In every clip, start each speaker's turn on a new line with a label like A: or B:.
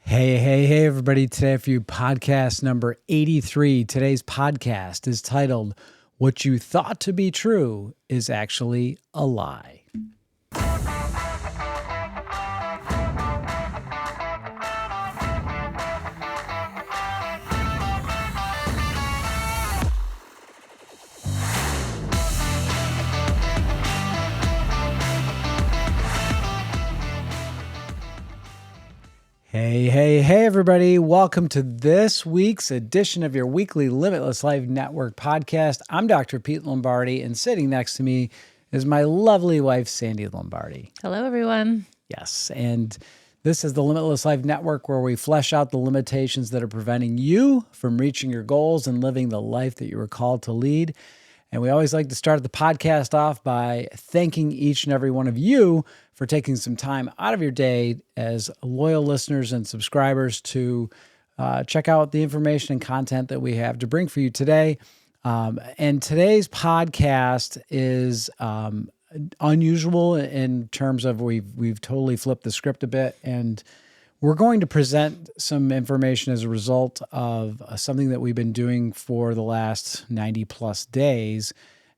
A: Hey, everybody. Today for you, podcast number 83. Today's podcast is titled, What You Thought to Be True is Actually a Lie. Hey, everybody. Welcome to this week's edition of your weekly Limitless Life Network podcast. I'm Dr. Pete Lombardi, and sitting next to me is my lovely wife, Sandy Lombardi.
B: Hello, everyone.
A: Yes, and this is the Limitless Life Network, where we flesh out the limitations that are preventing you from reaching your goals and living the life that you were called to lead. And we always like to start the podcast off by thanking each and every one of you for taking some time out of your day as loyal listeners and subscribers to check out the information and content that we have to bring for you today. And today's podcast is unusual in terms of we've totally flipped the script a bit, and we're going to present some information as a result of something that we've been doing for the last 90 plus days.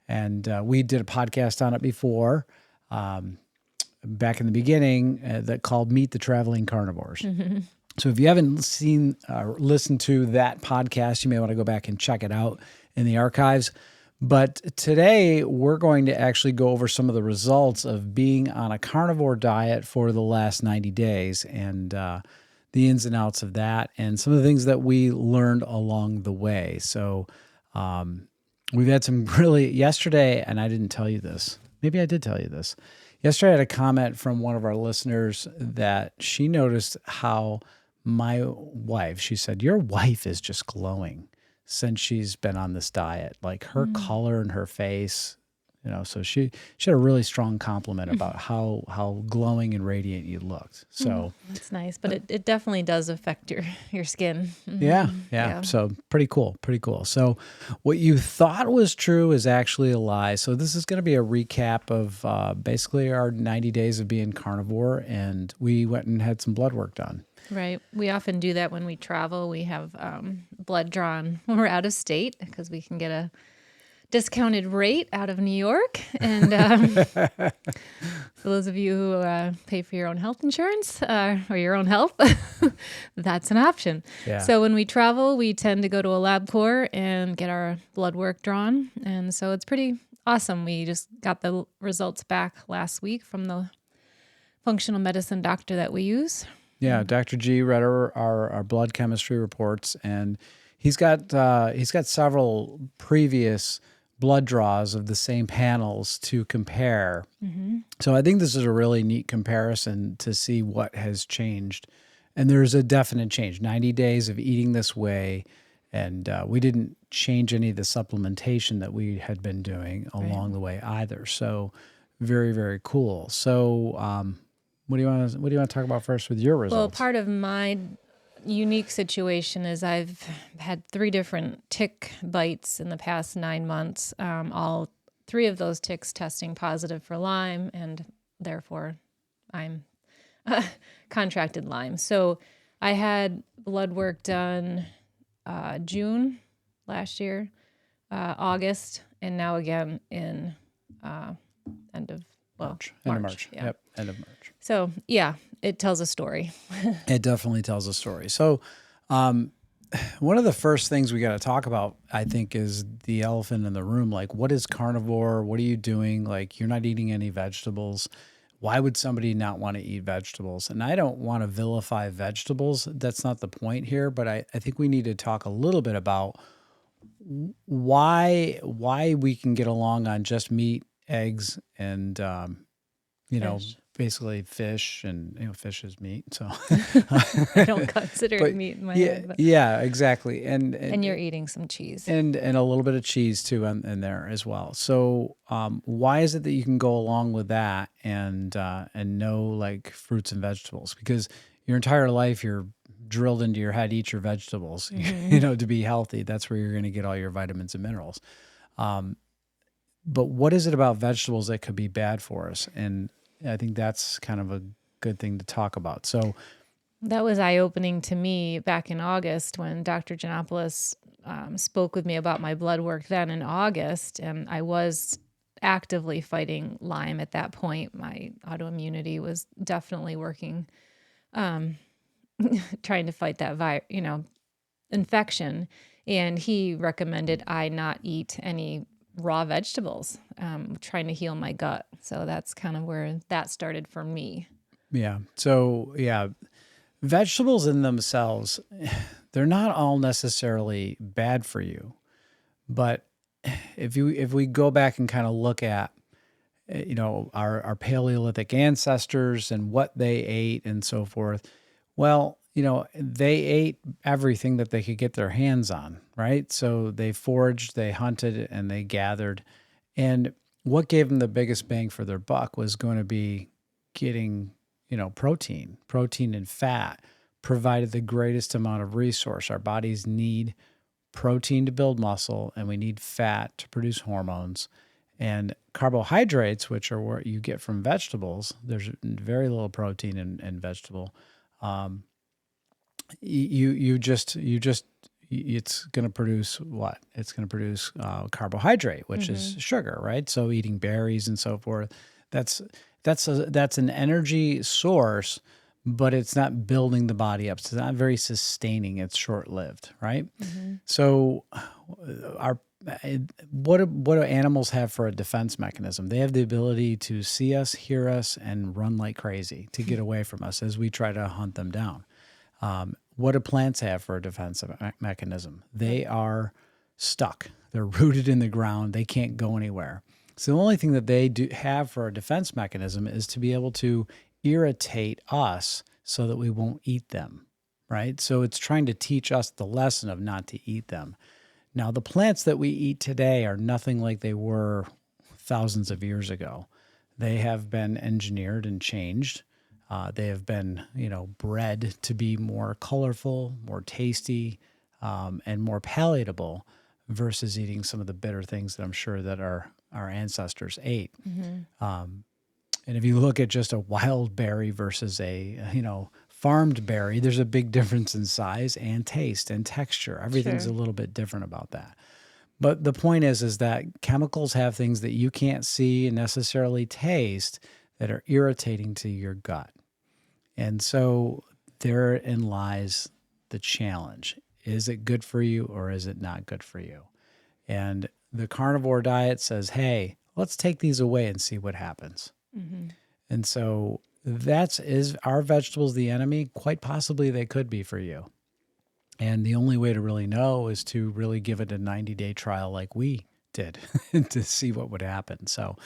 A: And we did a podcast on it before, back in the beginning, that called Meet the Traveling Carnivores. Mm-hmm. So if you haven't seen or listened to that podcast, you may want to go back and check it out in the archives. But today we're going to actually go over some of the results of being on a carnivore diet for the last 90 days and the ins and outs of that and some of the things that we learned along the way. So we've had some yesterday, and I didn't tell you this. Maybe I did tell you this. Yesterday I had a comment from one of our listeners that she noticed how my wife, she said, your wife is just glowing since she's been on this diet, like her color and her face, so she had a really strong compliment about how glowing and radiant you looked. So
B: that's nice, but it definitely does affect your skin.
A: Mm-hmm. Yeah. So pretty cool. So what you thought was true is actually a lie. So this is going to be a recap of basically our 90 days of being carnivore, and we went and had some blood work done.
B: Right. We often do that when we travel. We have blood drawn when we're out of state because we can get a discounted rate out of New York. And for those of you who pay for your own health insurance or your own health, that's an option.
A: Yeah.
B: So when we travel, we tend to go to a LabCorp and get our blood work drawn. And so it's pretty awesome. We just got the results back last week from the functional medicine doctor that we use.
A: Yeah, Dr. G read our blood chemistry reports, and he's got several previous blood draws of the same panels to compare. Mm-hmm. So I think this is a really neat comparison to see what has changed. And there's a definite change. 90 days of eating this way, and we didn't change any of the supplementation that we had been doing along the way either. So very, very cool. So what do you want to talk about first with your results?
B: Well, part of my unique situation is I've had 3 different tick bites in the past 9 months. All 3 of those ticks testing positive for Lyme, and therefore I'm contracted Lyme. So I had blood work done June last year, August, and now again in end of March.
A: Yeah. Yep, end of March.
B: So, yeah, it tells a story.
A: It definitely tells a story. So one of the first things we got to talk about, I think, is the elephant in the room. Like, what is carnivore? What are you doing? Like, you're not eating any vegetables. Why would somebody not want to eat vegetables? And I don't want to vilify vegetables. That's not the point here. But I think we need to talk a little bit about why we can get along on just meat, eggs, and
B: Fish.
A: Basically fish, and fish is meat. So
B: I don't consider it meat in my head. But.
A: Yeah, exactly.
B: And you're eating some cheese.
A: And a little bit of cheese too in there as well. So why is it that you can go along with that and no like fruits and vegetables? Because your entire life you're drilled into your head, eat your vegetables, mm-hmm. To be healthy. That's where you're going to get all your vitamins and minerals. But what is it about vegetables that could be bad for us? And I think that's kind of a good thing to talk about. So
B: That was eye-opening to me back in August when Dr. Janopoulos spoke with me about my blood work then in August, and I was actively fighting Lyme at that point. My autoimmunity was definitely working, trying to fight that infection. And he recommended I not eat any raw vegetables, trying to heal my gut. So that's kind of where that started for me.
A: Yeah. So, vegetables in themselves, they're not all necessarily bad for you. But if we go back and kind of look at our Paleolithic ancestors and what they ate and so forth, well, they ate everything that they could get their hands on, right? So they foraged, they hunted, and they gathered. And what gave them the biggest bang for their buck was going to be getting, protein and fat provided the greatest amount of resource. Our bodies need protein to build muscle, and we need fat to produce hormones. And carbohydrates, which are what you get from vegetables, there's very little protein in vegetable. It's going to produce what? It's going to produce carbohydrate, which is sugar, right? So eating berries and so forth, that's an energy source, but it's not building the body up. So it's not very sustaining. It's short-lived, right? So what do animals have for a defense mechanism? They have the ability to see us, hear us, and run like crazy to get away from us as we try to hunt them down. What do plants have for a defensive mechanism? They are stuck. They're rooted in the ground. They can't go anywhere. So the only thing that they do have for a defense mechanism is to be able to irritate us so that we won't eat them, right? So it's trying to teach us the lesson of not to eat them. Now, the plants that we eat today are nothing like they were thousands of years ago. They have been engineered and changed. They have been, bred to be more colorful, more tasty, and more palatable versus eating some of the bitter things that I'm sure that our ancestors ate. And if you look at just a wild berry versus a, farmed berry, there's a big difference in size and taste and texture. Everything's a little bit different about that. But the point is that chemicals have things that you can't see and necessarily taste that are irritating to your gut. And so therein lies the challenge. Is it good for you or is it not good for you? And the carnivore diet says, hey, let's take these away and see what happens. And so is our vegetables the enemy? Quite possibly they could be for you. And the only way to really know is to really give it a 90-day trial like we did to see what would happen. So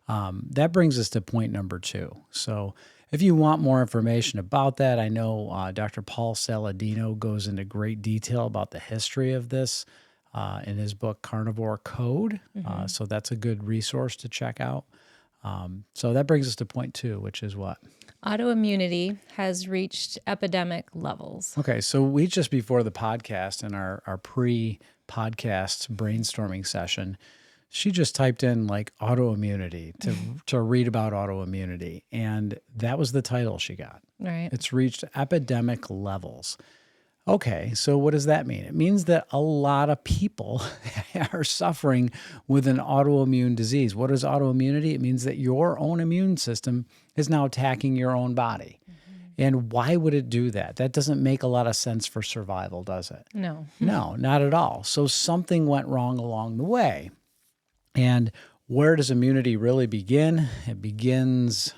A: that brings us to point number 2. So if you want more information about that, I know Dr. Paul Saladino goes into great detail about the history of this in his book, Carnivore Code. So that's a good resource to check out. So that brings us to point 2, which is what?
B: Autoimmunity has reached epidemic levels.
A: Okay, so we just before the podcast and our pre-podcast brainstorming session, she just typed in like autoimmunity to read about autoimmunity, and that was the title she got.
B: Right.
A: It's reached epidemic levels. Okay, so what does that mean? It means that a lot of people are suffering with an autoimmune disease. What is autoimmunity? It means that your own immune system is now attacking your own body. And why would it do that? That doesn't make a lot of sense for survival, does it?
B: No.
A: No, not at all. So something went wrong along the way. And where does immunity really begin? It begins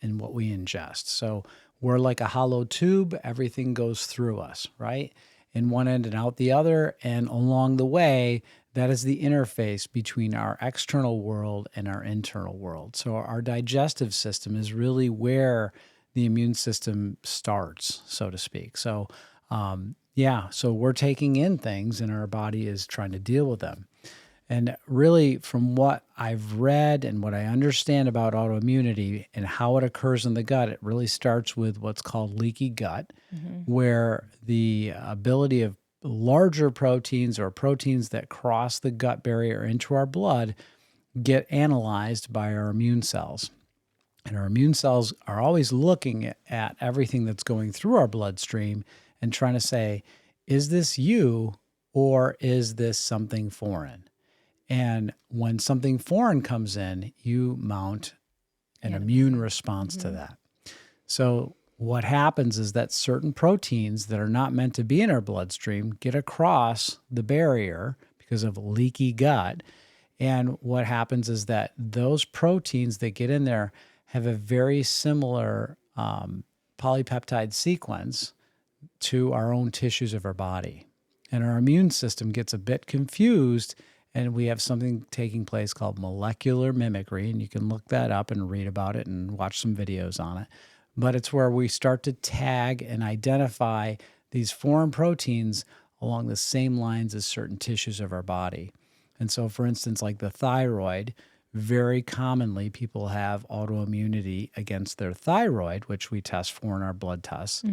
A: in what we ingest. So we're like a hollow tube. Everything goes through us, right? In one end and out the other. And along the way, that is the interface between our external world and our internal world. So our digestive system is really where the immune system starts, so to speak. So, so we're taking in things and our body is trying to deal with them. And really, from what I've read and what I understand about autoimmunity and how it occurs in the gut, it really starts with what's called leaky gut, where the ability of larger proteins or proteins that cross the gut barrier into our blood get analyzed by our immune cells. And our immune cells are always looking at everything that's going through our bloodstream and trying to say, is this you or is this something foreign? And when something foreign comes in, you mount an immune response to that. So what happens is that certain proteins that are not meant to be in our bloodstream get across the barrier because of leaky gut. And what happens is that those proteins that get in there have a very similar polypeptide sequence to our own tissues of our body. And our immune system gets a bit confused, and we have something taking place called molecular mimicry. And you can look that up and read about it and watch some videos on it. But it's where we start to tag and identify these foreign proteins along the same lines as certain tissues of our body. And so, for instance, like the thyroid, very commonly people have autoimmunity against their thyroid, which we test for in our blood tests.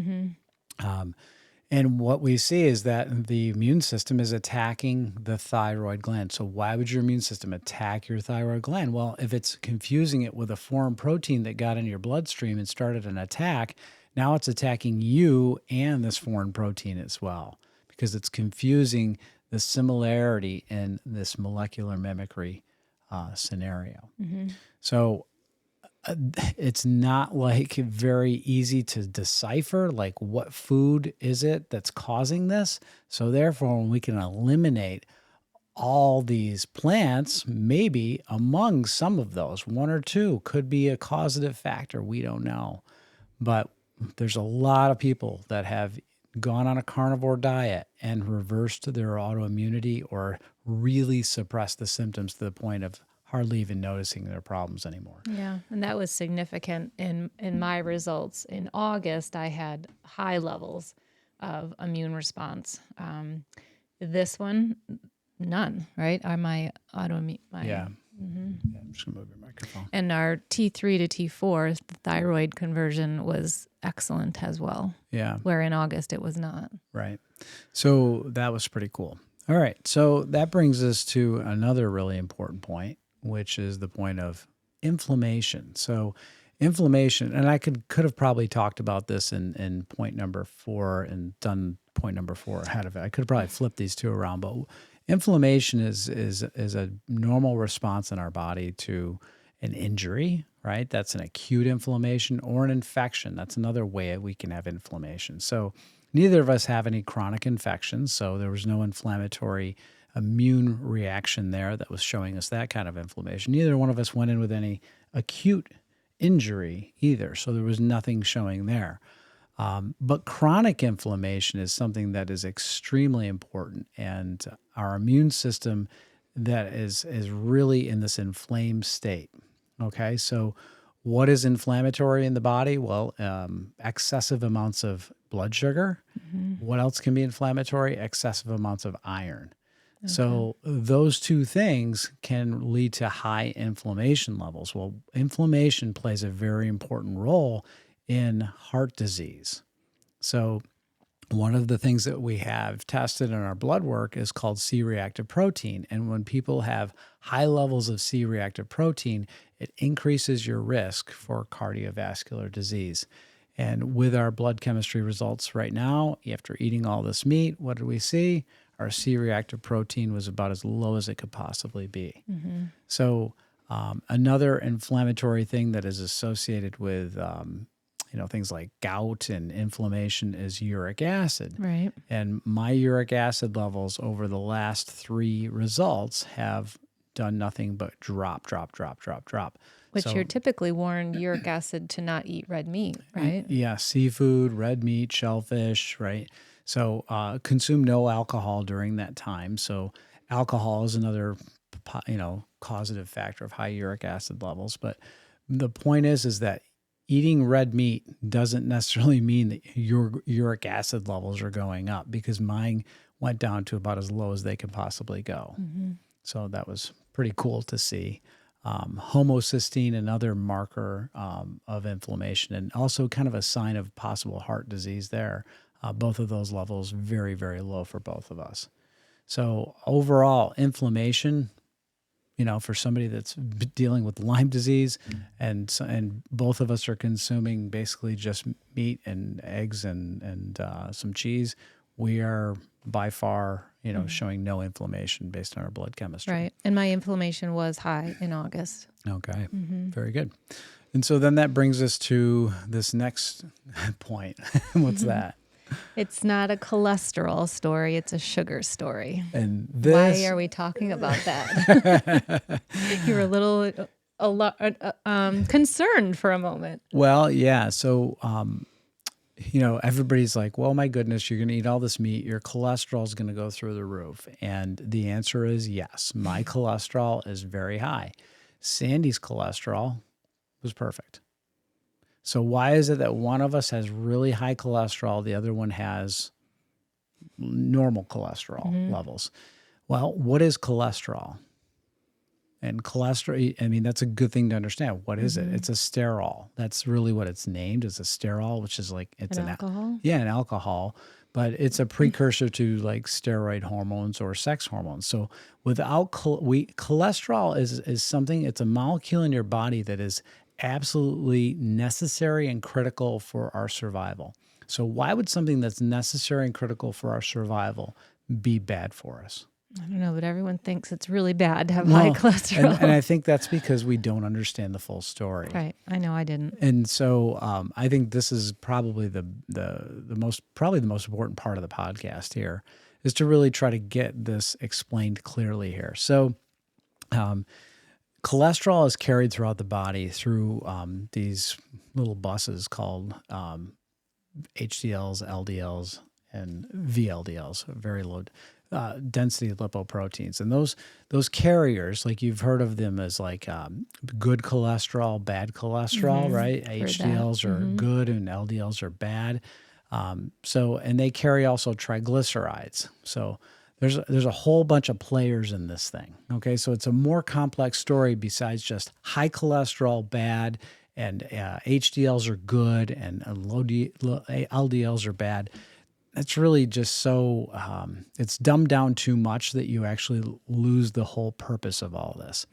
A: And what we see is that the immune system is attacking the thyroid gland. So why would your immune system attack your thyroid gland? Well, if it's confusing it with a foreign protein that got into your bloodstream and started an attack, now it's attacking you and this foreign protein as well, because it's confusing the similarity in this molecular mimicry scenario. So it's not like very easy to decipher, like what food is it that's causing this. So therefore, when we can eliminate all these plants, maybe among some of those, one or two could be a causative factor. We don't know. But there's a lot of people that have gone on a carnivore diet and reversed their autoimmunity or really suppressed the symptoms to the point of hardly even noticing their problems anymore.
B: Yeah, and that was significant in my results. In August, I had high levels of immune response. This one, none. Right? My autoimmune.
A: Yeah. I'm just gonna move your microphone.
B: And our T3 to T4, the thyroid conversion was excellent as well.
A: Yeah.
B: Where in August it was not.
A: Right. So that was pretty cool. All right. So that brings us to another really important point, which is the point of inflammation. So inflammation, and I could have probably talked about this in point number 4 and done point number 4 ahead of it. I could have probably flipped these two around, but inflammation is a normal response in our body to an injury, right? That's an acute inflammation, or an infection. That's another way we can have inflammation. So neither of us have any chronic infections, so there was no inflammatory immune reaction there that was showing us that kind of inflammation. Neither one of us went in with any acute injury either, so there was nothing showing there. But chronic inflammation is something that is extremely important, and our immune system that is really in this inflamed state. Okay, so what is inflammatory in the body? Well, excessive amounts of blood sugar. What else can be inflammatory? Excessive amounts of iron. Okay. So those two things can lead to high inflammation levels. Well, inflammation plays a very important role in heart disease. So one of the things that we have tested in our blood work is called C-reactive protein. And when people have high levels of C-reactive protein, it increases your risk for cardiovascular disease. And with our blood chemistry results right now, after eating all this meat, what did we see? Our C-reactive protein was about as low as it could possibly be. So another inflammatory thing that is associated with things like gout and inflammation is uric acid.
B: Right.
A: And my uric acid levels over the last 3 results have done nothing but drop.
B: Which you're typically warned uric acid to not eat red meat, right?
A: Yeah, seafood, red meat, shellfish, right? So consume no alcohol during that time. So alcohol is another, causative factor of high uric acid levels. But the point is that eating red meat doesn't necessarily mean that your uric acid levels are going up, because mine went down to about as low as they could possibly go. So that was pretty cool to see. Homocysteine, another marker of inflammation, and also kind of a sign of possible heart disease there. Both of those levels very, very low for both of us. So overall, inflammation, for somebody that's dealing with Lyme disease, and both of us are consuming basically just meat and eggs and some cheese, we are by far, showing no inflammation based on our blood chemistry.
B: Right. And my inflammation was high in August.
A: Okay. Very good. And so then that brings us to this next point. What's that?
B: It's not a cholesterol story. It's a sugar story.
A: And this...
B: Why are we talking about that? You were a little concerned for a moment.
A: Well, yeah. So, everybody's like, well, my goodness, you're going to eat all this meat. Your cholesterol is going to go through the roof. And the answer is yes. My cholesterol is very high. Sandy's cholesterol was perfect. So why is it that one of us has really high cholesterol, the other one has normal cholesterol levels? Well, what is cholesterol? And cholesterol, I mean, that's a good thing to understand. What is it? It's a sterol. That's really what it's named, is a sterol, which is like, it's
B: an alcohol?
A: Yeah, an alcohol, but it's a precursor to like steroid hormones or sex hormones. So without, cholesterol is something, it's a molecule in your body that is absolutely necessary and critical for our survival. So why would something that's necessary and critical for our survival be bad for us?
B: I don't know, but everyone thinks it's really bad to have high cholesterol.
A: And I think that's because we don't understand the full story.
B: Right. I know I didn't.
A: And so I think this is probably the most important part of the podcast here, is to really try to get this explained clearly here. So cholesterol is carried throughout the body through these little buses called HDLs, LDLs, and VLDLs, very low density lipoproteins. And those carriers, like you've heard of them as like good cholesterol, bad cholesterol, right? HDLs are good and LDLs are bad. And they carry also triglycerides. So there's a whole bunch of players in this thing. Okay, so it's a more complex story besides just high cholesterol bad and HDLs are good and low LDLs are bad. It's really just so it's dumbed down too much that you actually lose the whole purpose of all this.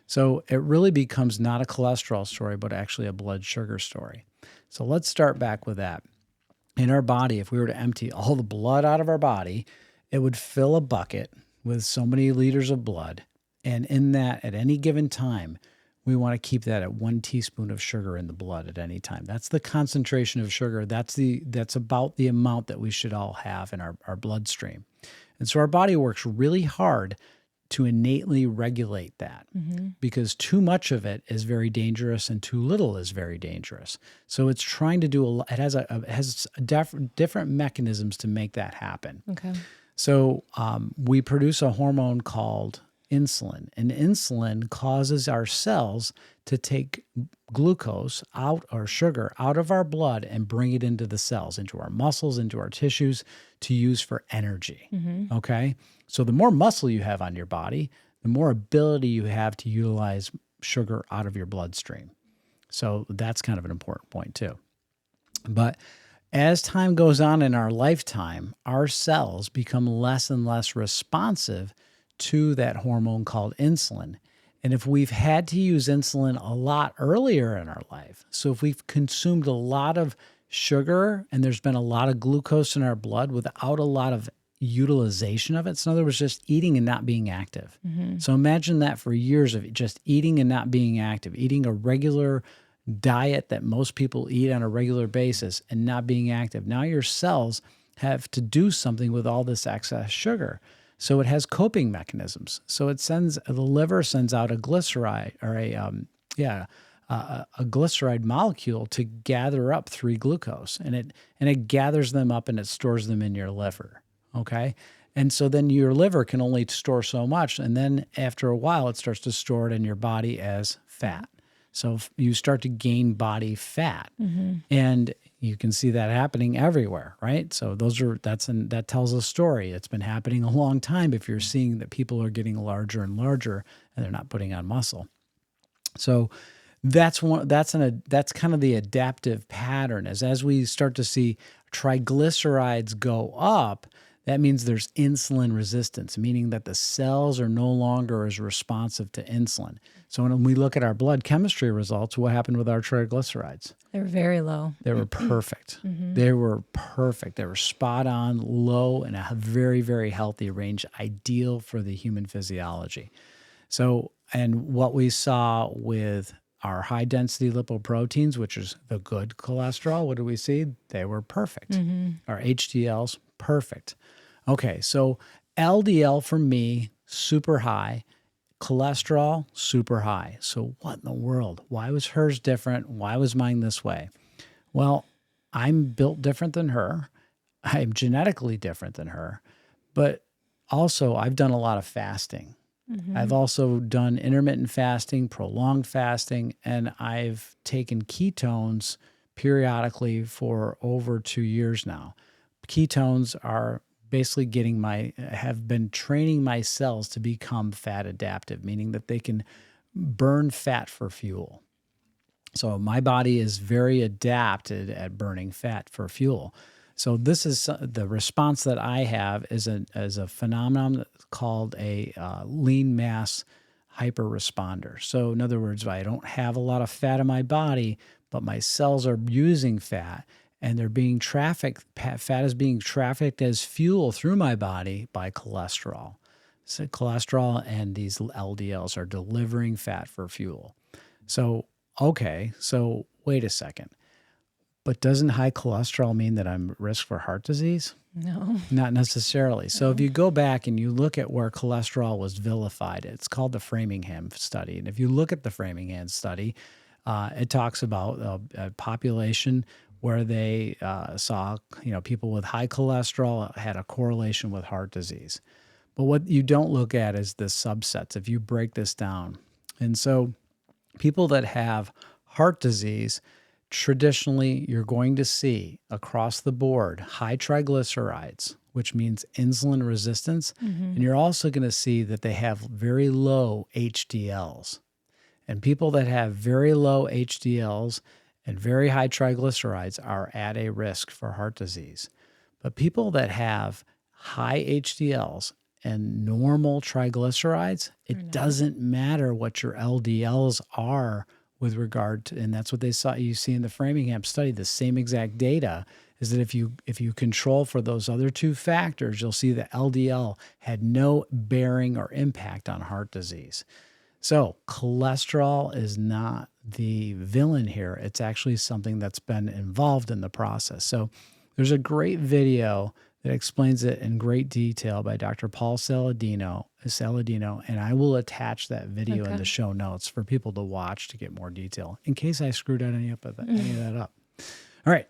A: So it really becomes not a cholesterol story, but actually a blood sugar story. So let's start back with that. In our body, if we were to empty all the blood out of our body, it would fill a bucket with so many liters of blood. And in that, at any given time, we want to keep that at 1 teaspoon of sugar in the blood at any time. That's the concentration of sugar. That's about the amount that we should all have in our bloodstream. And so our body works really hard to innately regulate that because too much of it is very dangerous and too little is very dangerous. So it's trying to do it has different mechanisms to make that happen.
B: Okay.
A: So we produce a hormone called insulin, and insulin causes our cells to take glucose out, or sugar out of our blood, and bring it into the cells, into our muscles, into our tissues to use for energy. Okay? So the more muscle you have on your body, the more ability you have to utilize sugar out of your bloodstream. So that's kind of an important point too. But as time goes on in our lifetime, our cells become less and less responsive to that hormone called insulin. And if we've had to use insulin a lot earlier in our life, so if we've consumed a lot of sugar and there's been a lot of glucose in our blood without a lot of utilization of it, so in other words, just eating and not being active. So imagine that for years of just eating and not being active, eating a regular diet that most people eat on a regular basis and not being active. Now your cells have to do something with all this excess sugar. So it has coping mechanisms. So the liver sends out a glyceride or a glyceride molecule to gather up 3 glucose, and it gathers them up and it stores them in your liver. Okay. And so then your liver can only store so much. And then after a while, it starts to store it in your body as fat. So you start to gain body fat, and you can see that happening everywhere, right? So that tells a story. It's been happening a long time if you're seeing that people are getting larger and larger and they're not putting on muscle. So that's kind of the adaptive pattern, as we start to see triglycerides go up, That means there's insulin resistance, meaning that the cells are no longer as responsive to insulin. So when we look at our blood chemistry results, what happened with our triglycerides?
B: They're very low.
A: They were perfect. They were perfect. They were spot on, low, in a very, very healthy range, ideal for the human physiology. So, and what we saw with our high density lipoproteins, which is the good cholesterol, what do we see? They were perfect. Our HDLs, perfect. Okay, so LDL for me, super high. Cholesterol, super high. So what in the world? Why was hers different? Why was mine this way? Well, I'm built different than her. I'm genetically different than her. But also, I've done a lot of fasting. I've also done intermittent fasting, prolonged fasting, and I've taken ketones periodically for over 2 years now. Ketones are basically have been training my cells to become fat adaptive, meaning that they can burn fat for fuel. So my body is very adapted at burning fat for fuel. So this is the response that I have is a phenomenon called a lean mass hyperresponder. So in other words, I don't have a lot of fat in my body, but my cells are using fat, and they're being trafficked. Fat is being trafficked as fuel through my body by cholesterol. So cholesterol and these LDLs are delivering fat for fuel. So, okay, so wait a second. But doesn't high cholesterol mean that I'm at risk for heart disease?
B: No.
A: Not necessarily. So if you go back and you look at where cholesterol was vilified, it's called the Framingham study. And if you look at the Framingham study, it talks about a population where they saw, people with high cholesterol had a correlation with heart disease. But what you don't look at is the subsets if you break this down. And so people that have heart disease, traditionally, you're going to see across the board high triglycerides, which means insulin resistance. And you're also going to see that they have very low HDLs. And people that have very low HDLs and very high triglycerides are at a risk for heart disease. But people that have high HDLs and normal triglycerides, it doesn't matter what your LDLs are with regard to, and that's what you see in the Framingham study, the same exact data, is that if you control for those other two factors, you'll see that LDL had no bearing or impact on heart disease. So cholesterol is not the villain here. It's actually something that's been involved in the process. So there's a great video that explains it in great detail by Dr. Paul Saladino, and I will attach that video in the show notes for people to watch to get more detail in case I screwed any of that up. All right,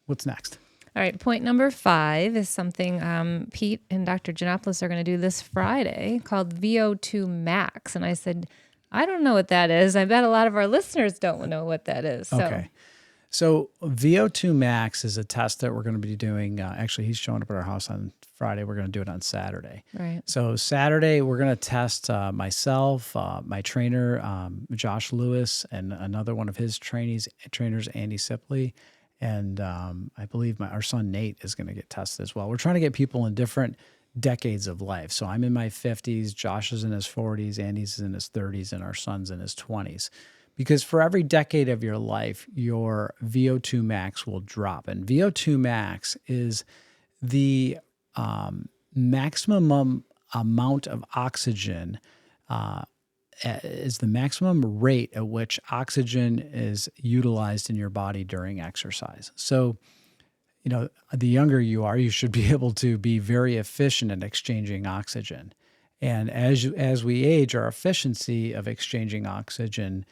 A: what's next?
B: All right, point number 5 is something Pete and Dr. Janopoulos are going to do this Friday called VO2 Max. And I said, I don't know what that is. I bet a lot of our listeners don't know what that is.
A: Okay. So VO2 Max is a test that we're going to be doing. Actually, he's showing up at our house on Friday. We're going to do it on Saturday.
B: Right.
A: So Saturday, we're going to test myself, my trainer, Josh Lewis, and another one of his trainers, Andy Sipley. And I believe our son Nate is going to get tested as well. We're trying to get people in different decades of life. So I'm in my 50s, Josh is in his 40s, Andy's in his 30s, and our son's in his 20s. Because for every decade of your life, your VO2 max will drop. And VO2 max is the maximum amount of oxygen, is the maximum rate at which oxygen is utilized in your body during exercise. So, the younger you are, you should be able to be very efficient at exchanging oxygen. And as we age, our efficiency of exchanging oxygen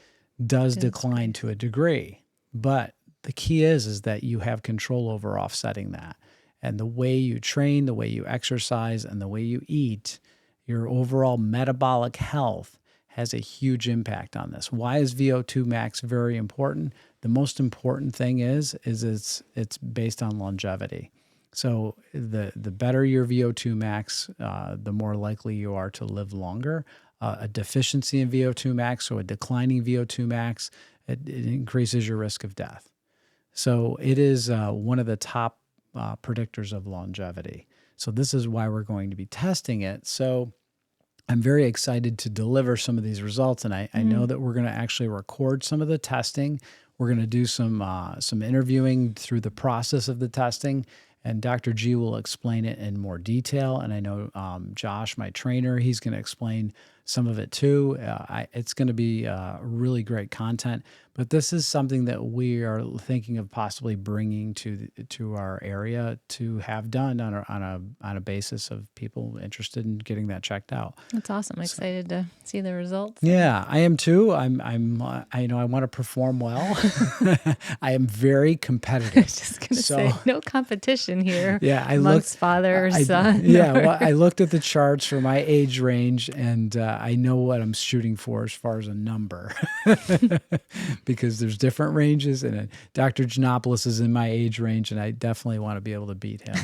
A: does decline to a degree. But the key is that you have control over offsetting that. And the way you train, the way you exercise, and the way you eat, your overall metabolic health has a huge impact on this. Why is VO2 max very important? The most important thing is it's based on longevity. So the better your VO2 max, the more likely you are to live longer. A deficiency in VO2 max, so a declining VO2 max, it increases your risk of death. So it is one of the top predictors of longevity. So this is why we're going to be testing it. So I'm very excited to deliver some of these results, and I know that we're going to actually record some of the testing. We're going to do some interviewing through the process of the testing, and Dr. G will explain it in more detail. And I know Josh, my trainer, he's going to explain some of it too. It's going to be really great content. But this is something that we are thinking of possibly bringing to our area to have done on a basis of people interested in getting that checked out.
B: That's awesome. I'm excited to see the results.
A: Yeah, I am too. I want to perform well. I am very competitive.
B: Just gonna say no competition here.
A: Yeah,
B: amongst father or son.
A: Yeah, well, I looked at the charts for my age range, and I know what I'm shooting for as far as a number, because there's different ranges, and Dr. Giannopoulos is in my age range, and I definitely want to be able to beat him.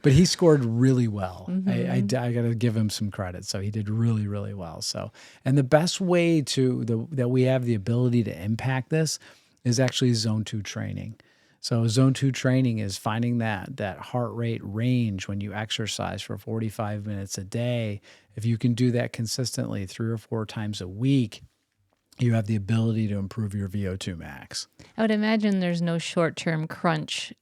A: But he scored really well. I got to give him some credit. So he did really, really well. So, and the best way that we have the ability to impact this is actually zone 2 training. So zone 2 training is finding that heart rate range when you exercise for 45 minutes a day. If you can do that consistently 3 or 4 times a week, you have the ability to improve your VO2 max.
B: I would imagine there's no short-term crunch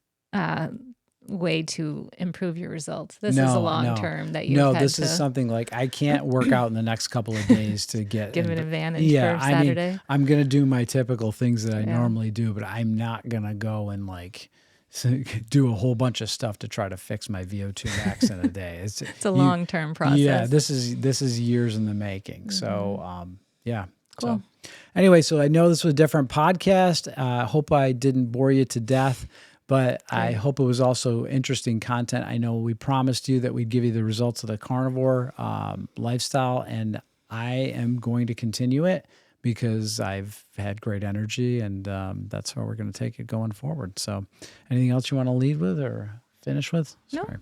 B: way to improve your results. This is a long-term that you've had
A: this is something like I can't work out in the next couple of days to get
B: give an advantage for Saturday.
A: I mean, I'm going to do my typical things that I normally do, but I'm not going to go and do a whole bunch of stuff to try to fix my VO2 max in a day. It's a
B: long-term process.
A: Yeah, this is years in the making. So, yeah.
B: Cool.
A: So, anyway, so I know this was a different podcast. I hope I didn't bore you to death. But I hope it was also interesting content. I know we promised you that we'd give you the results of the carnivore lifestyle, and I am going to continue it because I've had great energy, and that's how we're going to take it going forward. So anything else you want to lead with or finish with?
B: Nope.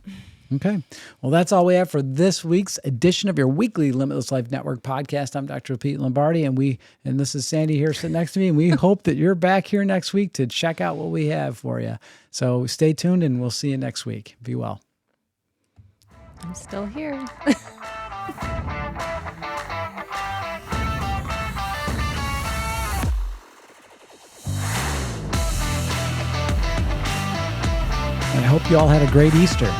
A: Okay. Well, that's all we have for this week's edition of your weekly Limitless Life Network podcast. I'm Dr. Pete Lombardi, and this is Sandy here sitting next to me, and we hope that you're back here next week to check out what we have for you. So stay tuned, and we'll see you next week. Be well.
B: I'm still here.
A: And I hope you all had a great Easter.